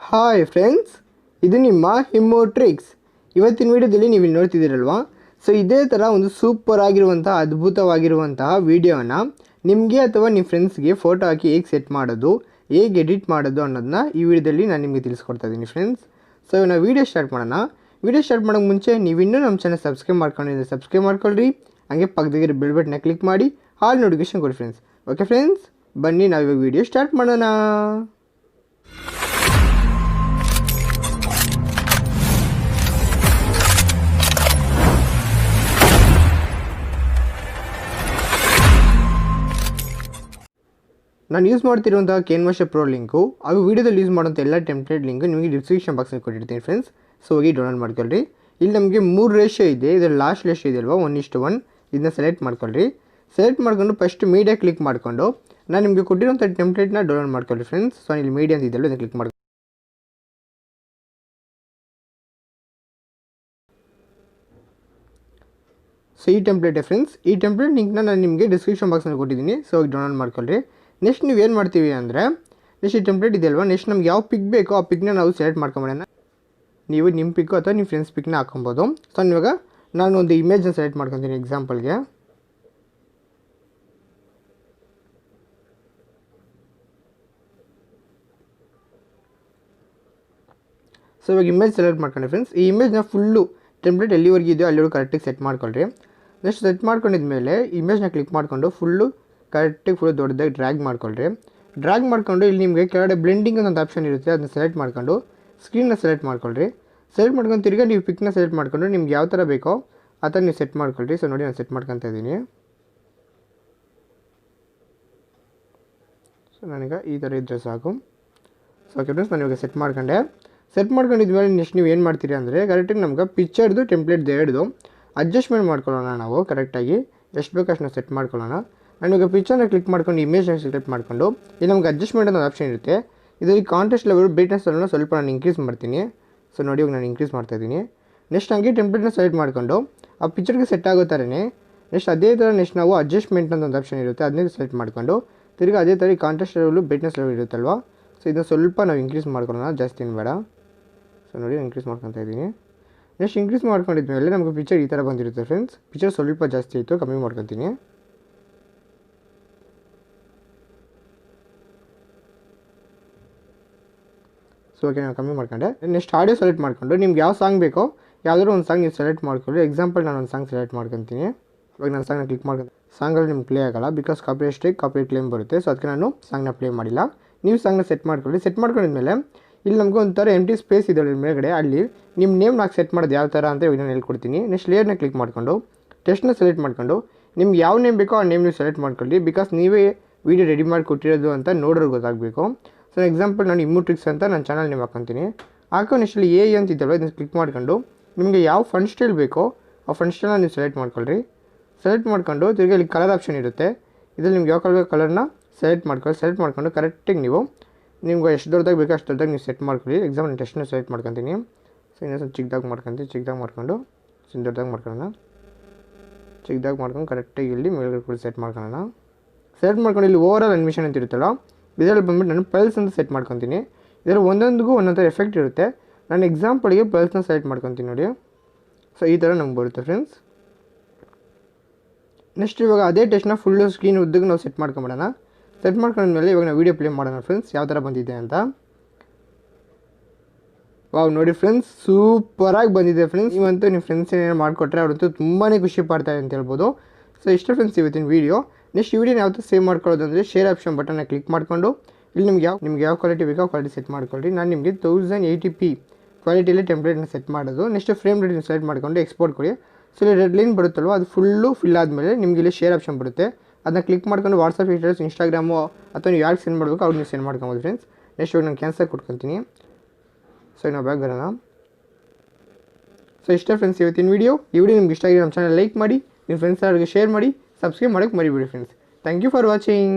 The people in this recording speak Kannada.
ಹಾಯ್ ಫ್ರೆಂಡ್ಸ್, ಇದು ನಿಮ್ಮ Immutricks. ಇವತ್ತಿನ ವಿಡಿಯೋದಲ್ಲಿ ನೀವು ಇಲ್ಲಿ ನೋಡ್ತಿದ್ದೀರಲ್ವಾ. ಸೊ ಇದೇ ಥರ ಒಂದು ಸೂಪರ್ ಆಗಿರುವಂಥ ಅದ್ಭುತವಾಗಿರುವಂತಹ ವಿಡಿಯೋನ ನಿಮಗೆ ಅಥವಾ ನಿಮ್ಮ ಫ್ರೆಂಡ್ಸ್ಗೆ ಫೋಟೋ ಹಾಕಿ ಹೇಗೆ ಸೆಟ್ ಮಾಡೋದು, ಹೇಗೆ ಎಡಿಟ್ ಮಾಡೋದು ಅನ್ನೋದನ್ನ ಈ ವಿಡಿಯೋದಲ್ಲಿ ನಾನು ನಿಮಗೆ ತಿಳಿಸ್ಕೊಡ್ತಾ ಇದ್ದೀನಿ ಫ್ರೆಂಡ್ಸ್. ಸೊ ನಾವು ವಿಡಿಯೋ ಸ್ಟಾರ್ಟ್ ಮಾಡೋಣ. ವಿಡಿಯೋ ಸ್ಟಾರ್ಟ್ ಮಾಡೋಕ್ಕೆ ಮುಂಚೆ ನೀವು ಇನ್ನೂ ನಮ್ಮ ಚಾನಲ್ ಸಬ್ಸ್ಕ್ರೈಬ್ ಮಾಡ್ಕೊಂಡಿದ್ರೆ ಸಬ್ಸ್ಕ್ರೈಬ್ ಮಾಡ್ಕೊಳ್ರಿ. ಹಾಗೆ ಪಕ್ಕದಾಗಿರೋ ಬೆಲ್ ಬಟನ್ನ ಕ್ಲಿಕ್ ಮಾಡಿ ಆಲ್ ನೋಟಿಫಿಕೇಶನ್ ಕೊಡಿ ಫ್ರೆಂಡ್ಸ್. ಓಕೆ ಫ್ರೆಂಡ್ಸ್, ಬನ್ನಿ ನಾವು ಇವಾಗ ವಿಡಿಯೋ ಸ್ಟಾರ್ಟ್ ಮಾಡೋಣ. ನಾನು ಯೂಸ್ ಮಾಡ್ತಿರುವಂತಹ Kinemasterpro ಲಿಂಕು ಹಾಗೂ ವೀಡಿಯೋದಲ್ಲಿ ಯೂಸ್ ಮಾಡೋಂಥ ಎಲ್ಲ ಟೆಂಪ್ಲೇಟ್ ಲಿಂಕು ನಿಮಗೆ ಡಿಸ್ಕ್ರಿಪ್ಷನ್ ಬಾಕ್ಸಲ್ಲಿ ಕೊಟ್ಟಿರ್ತೀನಿ ಫ್ರೆಂಡ್ಸ್. ಸೊ ಹೋಗಿ ಡೌನ್ಲೋಡ್ ಮಾಡ್ಕೊಳ್ರಿ. ಇಲ್ಲಿ ನಮಗೆ 3 ರೇಷಿಯೋ ಇದೆ. ಇದರ ಲಾಸ್ಟ್ ರೇಷಿಯೋ ಇದೆ ಅಲ್ವಾ, 1:1. ಇದನ್ನ ಸೆಲೆಕ್ಟ್ ಮಾಡ್ಕೊಳ್ರಿ. ಸೆಲೆಕ್ಟ್ ಮಾಡ್ಕೊಂಡು ಫಸ್ಟ್ ಮೀಡಿಯಾ ಕ್ಲಿಕ್ ಮಾಡಿಕೊಂಡು ನಾನು ನಿಮಗೆ ಕೊಟ್ಟಿರೋಂಥ ಟೆಂಪ್ಲೇಟ್ನ ಡೌನ್ಲೋಡ್ ಮಾಡ್ಕೊಳ್ಳಿ ಫ್ರೆಂಡ್ಸ್. ಸೊ ಇಲ್ಲಿ ಮೀಡಿಯಾ ಅಂತ ಇದೆಯಲ್ಲ, ಇದನ್ನು ಕ್ಲಿಕ್ ಮಾಡಿ. ಸೊ ಈ ಟೆಂಪ್ಲೇಟ್ ಫ್ರೆಂಡ್ಸ್, ಈ ಟೆಂಪ್ಲೇಟ್ ಲಿಂಕ್ನ ನಾನು ನಿಮಗೆ ಡಿಸ್ಕ್ರಿಪ್ಷನ್ ಬಾಕ್ಸಲ್ಲಿ ಕೊಟ್ಟಿದ್ದೀನಿ. ಸೊ ಡೌನ್ಲೋಡ್ ಮಾಡ್ಕೊಳ್ರಿ. ನೆಕ್ಸ್ಟ್ ನೀವು ಏನು ಮಾಡ್ತೀವಿ ಅಂದರೆ, ನೆಕ್ಸ್ಟ್ ಈ ಟೆಂಪ್ಲೇಟ್ ಇದೆಯಲ್ವಾ, ನೆಕ್ಸ್ಟ್ ನಮ್ಗೆ ಯಾವ ಪಿಕ್ ಬೇಕೋ ಆ ಪಿಕ್ನ ನಾವು ಸೆಲೆಕ್ಟ್ ಮಾಡ್ಕೊಂಬೋಣ. ನೀವು ನಿಮ್ಮ ಪಿಕ್ಕು ಅಥವಾ ನಿಮ್ಮ ಫ್ರೆಂಡ್ಸ್ ಪಿಕ್ನ ಹಾಕೊಬೋದು. ಸೊ ಇವಾಗ ನಾನು ಒಂದು ಇಮೇಜ್ನ ಸೆಲೆಕ್ಟ್ ಮಾಡ್ಕೊತೀನಿ ಎಕ್ಸಾಂಪಲ್ಗೆ. ಸೊ ಇವಾಗ ಇಮೇಜ್ ಸೆಲೆಕ್ಟ್ ಮಾಡ್ಕೊಂಡೆ ಫ್ರೆಂಡ್ಸ್. ಈ ಇಮೇಜ್ನ ಫುಲ್ಲು ಟೆಂಪ್ಲೇಟ್ ಎಲ್ಲಿವರೆಗೆ ಇದೆಯೋ ಅಲ್ಲಿವರೆಗೂ ಕರೆಕ್ಟಾಗಿ ಸೆಟ್ ಮಾಡ್ಕೊಳ್ರಿ. ನೆಕ್ಸ್ಟ್ ಸೆಟ್ ಮಾಡ್ಕೊಂಡಿದ್ಮೇಲೆ ಇಮೇಜ್ನ ಕ್ಲಿಕ್ ಮಾಡಿಕೊಂಡು ಫುಲ್ಲು ಕರೆಕ್ಟಾಗಿ ಫುಲ್ ದೊಡ್ಡದಾಗಿ ಡ್ರ್ಯಾಗ್ ಮಾಡ್ಕೊಳ್ರಿ. ಡ್ರ್ಯಾಗ್ ಮಾಡಿಕೊಂಡು ಇಲ್ಲಿ ನಿಮಗೆ ಕೆಳಗಡೆ ಬ್ಲೆಂಡಿಂಗ್ ಅನ್ನೋ ಆಪ್ಷನ್ ಇರುತ್ತೆ, ಅದನ್ನ ಸೆಲೆಕ್ಟ್ ಮಾಡ್ಕೊಂಡು ಸ್ಕ್ರೀನ್ನ ಸೆಲೆಕ್ಟ್ ಮಾಡ್ಕೊಳ್ರಿ. ಸೆಲೆಕ್ಟ್ ಮಾಡ್ಕೊಂಡು ತಿರ್ಗಿ ನೀವು ಪಿಕ್ನ ಸೆಲೆಕ್ಟ್ ಮಾಡ್ಕೊಂಡು ನಿಮ್ಗೆ ಯಾವ ಥರ ಬೇಕೋ ಆ ಥರ ನೀವು ಸೆಟ್ ಮಾಡ್ಕೊಳ್ರಿ. ಸೊ ನೋಡಿ, ನಾನು ಸೆಟ್ ಮಾಡ್ಕೊತಾ ಇದ್ದೀನಿ. ಸೊ ನನಗೆ ಈ ಥರ ಇದ್ದರೆ ಸಾಕು. ಸೊ ಓಕೆ ಫ್ರೆಂಡ್ಸ್, ನಾನು ಇವಾಗ ಸೆಟ್ ಮಾಡ್ಕೊಂಡೆ. ಸೆಟ್ ಮಾಡ್ಕೊಂಡಿದ್ಮೇಲೆ ನೆಕ್ಸ್ಟ್ ನೀವು ಏನು ಮಾಡ್ತೀರಿ ಅಂದರೆ, ಕರೆಕ್ಟಾಗಿ ನಮ್ಗೆ ಪಿಕ್ಚರ್ದು ಟೆಂಪ್ಲೇಟ್ದು ಎರಡು ಅಡ್ಜಸ್ಟ್ಮೆಂಟ್ ಮಾಡ್ಕೊಳ್ಳೋಣ. ನಾವು ಕರೆಕ್ಟಾಗಿ ಎಷ್ಟು ಬೇಕೋ ಅಷ್ಟು ನಾವು ಸೆಟ್ ಮಾಡ್ಕೊಳ್ಳೋಣ. ನಾನು ಇವಾಗ ಪಿಕ್ಚರ್ನ ಕ್ಲಿಕ್ ಮಾಡ್ಕೊಂಡು ಇಮೇಜ್ನ ಸೆಲೆಕ್ಟ್ ಮಾಡಿಕೊಂಡು ಇಲ್ಲಿ ನಮ್ಗೆ ಅಡ್ಜಸ್ಟ್ಮೆಂಟ್ ಅನ್ನೋ ಆಪ್ಷನ್ ಇರುತ್ತೆ. ಇದರಲ್ಲಿ ಕಾಂಟ್ರಾಸ್ಟ್ ಲೆವೆಲ್ ಬ್ರೈಟ್ನೆಸ್ ಅನ್ನು ಸ್ವಲ್ಪ ನಾನು ಇನ್ಕ್ರೀಸ್ ಮಾಡ್ತೀನಿ. ಸೊ ನೋಡಿ, ಇವಾಗ ನಾನು ಇನ್ಕ್ರೀಸ್ ಮಾಡ್ತಾಯಿದ್ದೀನಿ. ನೆಕ್ಸ್ಟ್ ಹಂಗೆ ಟೆಂಪ್ಲೇಟ್ನ ಸೆಲೆಕ್ಟ್ ಮಾಡಿಕೊಂಡು ಆ ಪಿಕ್ಚರ್ಗೆ ಸೆಟ್ ಆಗೋ ಥರನೇ ನೆಕ್ಸ್ಟ್ ಅದೇ ಥರ ನೆಕ್ಸ್ಟ್ ನಾವು ಅಡ್ಜಸ್ಟ್ಮೆಂಟ್ ಅಂತ ಒಂದು ಆಪ್ಷನ್ ಇರುತ್ತೆ, ಅದನ್ನೇ ಸೆಲೆಕ್ಟ್ ಮಾಡಿಕೊಂಡು ತಿರ್ಗಿ ಅದೇ ಥರ ಕಾಂಟ್ರಾಸ್ಟ್ ಲೆವೆಲು ಬ್ರೈಟ್ನೆಸ್ ಲೆವೆಲ್ ಇರುತ್ತಲ್ವ, ಸೊ ಇದನ್ನು ಸ್ವಲ್ಪ ನಾವು ಇನ್ಕ್ರೀಸ್ ಮಾಡ್ಕೊಳ್ಳೋಣ, ಜಾಸ್ತಿ ಏನು ಬೇಡ. ಸೊ ನೋಡಿ, ಇನ್ಕ್ರೀಸ್ ಮಾಡ್ಕೊತಾ ಇದ್ದೀನಿ. ನೆಕ್ಸ್ಟ್ ಇನ್ಕ್ರೀಸ್ ಮಾಡ್ಕೊಂಡಿದ್ಮೇಲೆ ನಮಗೆ ಪಿಕ್ಚರ್ ಈ ಥರ ಬಂದಿರುತ್ತೆ ಫ್ರೆಂಡ್ಸ್. ಪಿಕ್ಚರ್ ಸ್ವಲ್ಪ ಜಾಸ್ತಿ ಇತ್ತು, ಕಮ್ಮಿ ಮಾಡ್ಕೊತೀನಿ. ಸೊ ಓಕೆ, ನಾನು ಕಮ್ಮಿ ಮಾಡ್ಕೊಂಡೆ. ನೆಕ್ಸ್ಟ್ ಆಡಿಯೋ ಸೆಲೆಕ್ಟ್ ಮಾಡಿಕೊಂಡು ನಿಮ್ಗೆ ಯಾವ ಸಾಂಗ್ ಬೇಕೋ ಯಾವುದಾದ್ರು ಒಂದು ಸಾಂಗ್ ನೀವು ಸೆಲೆಕ್ಟ್ ಮಾಡ್ಕೊಳ್ಳಿ. ಎಕ್ಸಾಂಪಲ್ ನಾನು ಒಂದು ಸಾಂಗ್ ಸೆಲೆಕ್ಟ್ ಮಾಡ್ಕೊತೀನಿ. ಇವಾಗ ನಾನು ಸಾಂಗ್ನ ಕ್ಲಿಕ್ ಮಾಡ್ಕೊಂಡು ಸಾಂಗಲ್ಲಿ ನಿಮ್ಗೆ ಪ್ಲೇ ಆಗೋಲ್ಲ, because copyright strike, copyright claim ಬರುತ್ತೆ. ಸೊ ಅದಕ್ಕೆ ನಾನು ಸಾಂಗ್ನ ಪ್ಲೇ ಮಾಡಿಲ್ಲ. ನೀವು ಸಾಂಗ್ನ ಸೆಟ್ ಮಾಡ್ಕೊಳ್ಳಿ. ಸೆಟ್ ಮಾಡ್ಕೊಂಡಿದ್ಮೇಲೆ ಇಲ್ಲಿ ನಮಗೆ ಒಂಥರ ಎಂಟಿ ಸ್ಪೇಸ್ ಇದೆ ಮೇಲ್ಗಡೆ, ಅಲ್ಲಿ ನಿಮ್ಮ ನೇಮ್ ನಾಲ್ಕು ಸೆಟ್ ಮಾಡೋದು ಯಾವ ಥರ ಅಂತ ಇವಾಗ ನಾನು ಹೇಳ್ಕೊಡ್ತೀನಿ. ನೆಕ್ಸ್ಟ್ ಲೇಯರ್ನ ಕ್ಲಿಕ್ ಮಾಡಿಕೊಂಡು ಟೆಕ್ಸ್ಟ್ನ ಸೆಲೆಕ್ಟ್ ಮಾಡಿಕೊಂಡು ನಿಮ್ಗೆ ಯಾವ ನೇಮ್ ಬೇಕೋ ಆ ನೇಮ್ ನೀವು ಸೆಲೆಕ್ಟ್ ಮಾಡ್ಕೊಳ್ಳಿ, ಬಿಕಾಸ್ ನೀವೇ ವೀಡಿಯೋ ರೆಡಿ ಮಾಡಿ ಕೊಟ್ಟಿರೋದು ಅಂತ ನೋಡೋರು ಗೊತ್ತಾಗಬೇಕು. ಸೊ ಎಕ್ಸಾಂಪಲ್ ನಾನು Immutricks ಅಂತ ನನ್ನ ಚಾನಲ್ ನೇಮ್ ಹಾಕೊತೀನಿ. ಹಾಕೋ ನೆಕ್ಸ್ಟ್ ಎ ಅಂತಿದ್ದಲ್ವ, ಇದನ್ನು ಕ್ಲಿಕ್ ಮಾಡ್ಕೊಂಡು ನಿಮಗೆ ಯಾವ ಫಂಟ್ ಸ್ಟೈಲ್ ಬೇಕೋ ಆ ಫಂಟ್ ಸ್ಟೈಲ್ನ ನೀವು ಸೆಲೆಕ್ಟ್ ಮಾಡ್ಕೊಳ್ರಿ. ಸೆಲೆಕ್ಟ್ ಮಾಡ್ಕೊಂಡು ತಿರ್ಗಿ ಇಲ್ಲಿ ಕಲರ್ ಆಪ್ಷನ್ ಇರುತ್ತೆ, ಇದರಲ್ಲಿ ನಿಮ್ಗೆ ಯಾವ ಕಲರ್ನ ಸೆಲೆಕ್ಟ್ ಮಾಡ್ಕೊಳ್ಳಿ. ಸೆಲೆಕ್ಟ್ ಮಾಡ್ಕೊಂಡು ಕರೆಕ್ಟಾಗಿ ನೀವು ನಿಮ್ಗೆ ಎಷ್ಟು ದೊಡ್ಡದಾಗಿ ಬೇಕೋ ಅಷ್ಟು ದೊಡ್ಡದಾಗಿ ನೀವು ಸೆಟ್ ಮಾಡ್ಕೊಳ್ಳಿ. ಎಕ್ಸಾಂಪಲ್ ನಾನು ಟೆಕ್ಸ್ಟ್ನ ಸೆಲೆಕ್ಟ್ ಮಾಡ್ಕೊತೀನಿ. ಸೊ ಇನ್ನೊಂದು ಸ್ವಲ್ಪ ಚಿಕ್ಕದಾಗಿ ಮಾಡ್ಕೊಂಡು ದೊಡ್ಡದಾಗಿ ಮಾಡ್ಕೊಳ್ಳೋಣ. ಚಿಕ್ಕದಾಗಿ ಮಾಡ್ಕೊಂಡು ಕರೆಕ್ಟಾಗಿ ಇಲ್ಲಿ ಮೇಲ್ಗಡೆ ಕೂಡ ಸೆಟ್ ಮಾಡ್ಕೊಳ್ಳೋಣ. ಸೆಲೆಕ್ಟ್ ಮಾಡ್ಕೊಂಡು ಇಲ್ಲಿ ಓವರಾಲ್ ಅನಿಮೇಷನ್ ಅಂತ ಇರುತ್ತಲ್ಲ, ಇದರಲ್ಲಿ ಬಂದ್ಬಿಟ್ಟು ನಾನು ಪಲ್ಸ್ ಅಂತ ಸೆಟ್ ಮಾಡ್ಕೊತೀನಿ. ಇದರಲ್ಲಿ ಒಂದೊಂದಿಗೂ ಒಂದೊಂದು ಎಫೆಕ್ಟ್ ಇರುತ್ತೆ. ನಾನು ಎಕ್ಸಾಂಪಲ್ಗೆ ಪಲ್ಸ್ನ ಸೆಲೆಕ್ಟ್ ಮಾಡ್ಕೊತೀನಿ ನೋಡಿ. ಸೊ ಈ ಥರ ನಮ್ಗೆ ಬರುತ್ತೆ ಫ್ರೆಂಡ್ಸ್. ನೆಕ್ಸ್ಟ್ ಇವಾಗ ಅದೇ ಟೆಕ್ಸ್ಟ್ನ ಫುಲ್ಲು ಸ್ಕ್ರೀನ್ ಉದ್ದಕ್ಕೆ ನಾವು ಸೆಟ್ ಮಾಡ್ಕೊಂಬಿಡೋಣ. ಸೆಟ್ ಮಾಡ್ಕೊಂಡ್ಮೇಲೆ ಇವಾಗ ನಾವು ವೀಡಿಯೋ ಪ್ಲೇ ಮಾಡೋಣ ಫ್ರೆಂಡ್ಸ್, ಯಾವ ಥರ ಬಂದಿದೆ ಅಂತ. ವಾವ್, ನೋಡಿ ಫ್ರೆಂಡ್ಸ್, ಸೂಪರಾಗಿ ಬಂದಿದೆ ಫ್ರೆಂಡ್ಸ್. ನೀವಂತೂ ನಿಮ್ಮ ಫ್ರೆಂಡ್ಸ್ ಏನೇನು ಮಾಡಿಕೊಟ್ರೆ ಅವರಂತೂ ತುಂಬಾ ಖುಷಿ ಪಡ್ತಾರೆ ಅಂತ ಹೇಳ್ಬೋದು. ಸೊ ಇಷ್ಟ ಫ್ರೆಂಡ್ಸ್ ಇವತ್ತಿನ ವೀಡಿಯೋ. ನೆಕ್ಸ್ಟ್ ವೀಡಿಯೋನ ಯಾವತ್ತೂ ಸೇವ್ ಮಾಡ್ಕೊಳ್ಳೋದು ಅಂದರೆ ಶೇರ್ ಆಪ್ಷನ್ ಬಟನ್ನ ಕ್ಲಿಕ್ ಮಾಡಿಕೊಂಡು ಇಲ್ಲಿ ನಿಮ್ಗೆ ಯಾವ ಕ್ವಾಲಿಟಿ ಬೇಕೋ ಕ್ವಾಲಿಟಿ ಸೆಟ್ ಮಾಡ್ಕೊಳ್ಳಿ. ನಾನು ನಿಮಗೆ 1080p ಕ್ವಾಲಿಟಿಯಲ್ಲಿ ಟೆಂಪ್ಲೇಟ್ನ ಸೆಟ್ ಮಾಡೋದು. ನೆಕ್ಸ್ಟ್ ಫ್ರೇಮ್ ರೇಟ್ನ ಸೆಲೆಕ್ಟ್ ಮಾಡಿಕೊಂಡು ಎಕ್ಸ್ಪೋರ್ಟ್ ಕೊಡಿ. ಸೊ ಇಲ್ಲಿ ರೆಡ್ ಲೈನ್ ಬರುತ್ತಲ್ವ, ಅದು ಫುಲ್ಲು ಫಿಲ್ ಆದಮೇಲೆ ನಿಮಗೆ ಇಲ್ಲಿ ಶೇರ್ ಆಪ್ಷನ್ ಬರುತ್ತೆ, ಅದನ್ನ ಕ್ಲಿಕ್ ಮಾಡ್ಕೊಂಡು ವಾಟ್ಸಪ್ ಸ್ಟೇಟಸ್, ಇನ್ಸ್ಟಾಗ್ರಾಮು ಅಥವಾ ನೀವು ಯಾರಿಗೆ ಸೆಂಡ್ ಮಾಡಬೇಕು ಅವ್ರಿಗೆ ನೀವು ಸೆಂಡ್ ಮಾಡ್ಕೊಬೋದು ಫ್ರೆಂಡ್ಸ್. ನೆಕ್ಸ್ಟ್ ಇವಾಗ ನಾನು ಕ್ಯಾನ್ಸಲ್ ಕೊಟ್ಕೊತೀನಿ. ಸೊ ನಾವು ಬ್ಯಾಗ್ ಬರೋಣ. ಸೊ ಇಷ್ಟ ಫ್ರೆಂಡ್ಸ್ ಇವತ್ತಿನ ವೀಡಿಯೋ. ಈ ವಿಡಿಯೋ ನಿಮ್ಗೆ ಇಷ್ಟ ಆಗಿದೆ ನಮ್ಮ ಚಾನಲ್ ಲೈಕ್ ಮಾಡಿ, ನಿಮ್ಮ ಫ್ರೆಂಡ್ಸ್ ಅವ್ರಿಗೆ ಶೇರ್ ಮಾಡಿ, ಸಬ್ಸ್ಕ್ರೈಬ್ ಮಾಡೋಕ್ಕೆ ಮರಿಬೇಡಿ friends. Thank you for watching.